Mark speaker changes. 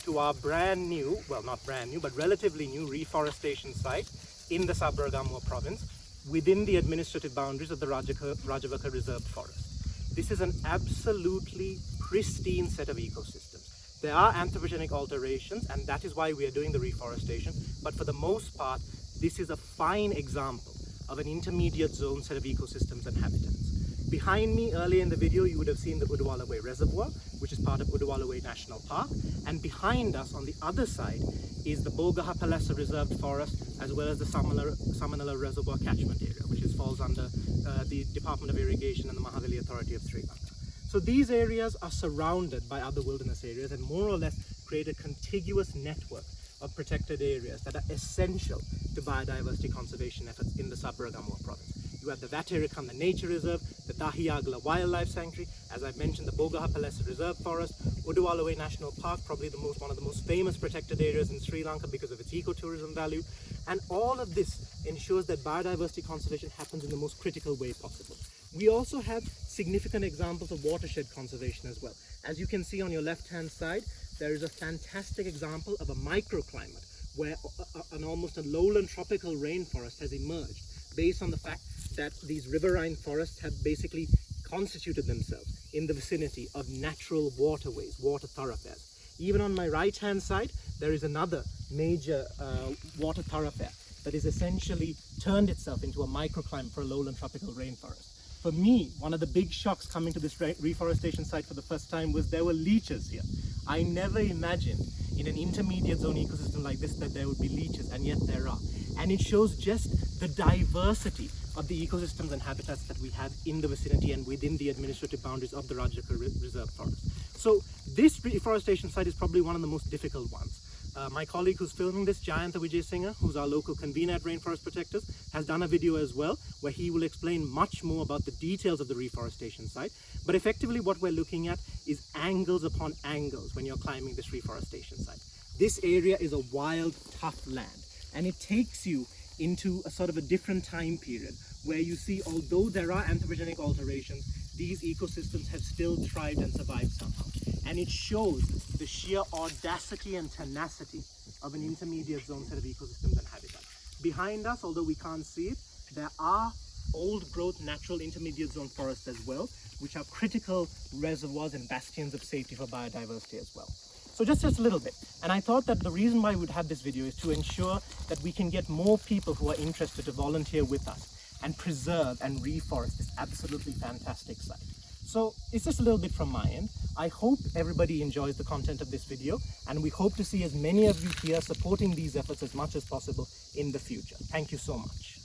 Speaker 1: to our brand new, well not brand new, but relatively new reforestation site in the Sabaragamuwa province within the administrative boundaries of the Rajawaka Reserve Forest. This is an absolutely pristine set of ecosystems. There are anthropogenic alterations, and that is why we are doing the reforestation, but for the most part, this is a fine example of an intermediate zone set of ecosystems and habitats. Behind me earlier in the video, you would have seen the Udawalaway Reservoir, which is part of Udawalaway National Park. And behind us on the other side is the Bogahapalasa Reserved Forest, as well as the Samanala Reservoir Catchment Area, which falls under the Department of Irrigation and the Mahaweli Authority of Sri Lanka. So these areas are surrounded by other wilderness areas and more or less create a contiguous network of protected areas that are essential to biodiversity conservation efforts in the Sabaragamuwa province. You have the Vaterikan, the Nature Reserve, the Dahiyagala Wildlife Sanctuary, as I've mentioned, the Bogahapalasa Reserve Forest, Udawalaway National Park, probably one of the most famous protected areas in Sri Lanka because of its ecotourism value. And all of this ensures that biodiversity conservation happens in the most critical way possible. We also have significant examples of watershed conservation as well. As you can see on your left-hand side, there is a fantastic example of a microclimate where an almost a lowland tropical rainforest has emerged based on the fact that these riverine forests have basically constituted themselves in the vicinity of natural waterways, water thoroughfares. Even on my right-hand side, there is another major water thoroughfare that has essentially turned itself into a microclimate for a lowland tropical rainforest. For me, one of the big shocks coming to this reforestation site for the first time was there were leeches here. I never imagined in an intermediate zone ecosystem like this that there would be leeches, and yet there are. And it shows just the diversity of the ecosystems and habitats that we have in the vicinity and within the administrative boundaries of the Rajawaka Reserve Forest. So this reforestation site is probably one of the most difficult ones. My colleague who's filming this, Jayantha Vijayasinghe, who's our local convener at Rainforest Protectors, has done a video as well where he will explain much more about the details of the reforestation site. But effectively what we're looking at is angles upon angles when you're climbing this reforestation site. This area is a wild, tough land, and it takes you into a sort of a different time period where you see, although there are anthropogenic alterations, these ecosystems have still thrived and survived somehow. And it shows the sheer audacity and tenacity of an intermediate zone set of ecosystems and habitats. Behind us, although we can't see it, there are old growth natural intermediate zone forests as well, which are critical reservoirs and bastions of safety for biodiversity as well. So just a little bit. And I thought that the reason why we would have this video is to ensure that we can get more people who are interested to volunteer with us and preserve and reforest this absolutely fantastic site. So it's just a little bit from my end. I hope everybody enjoys the content of this video, and we hope to see as many of you here supporting these efforts as much as possible in the future. Thank you so much.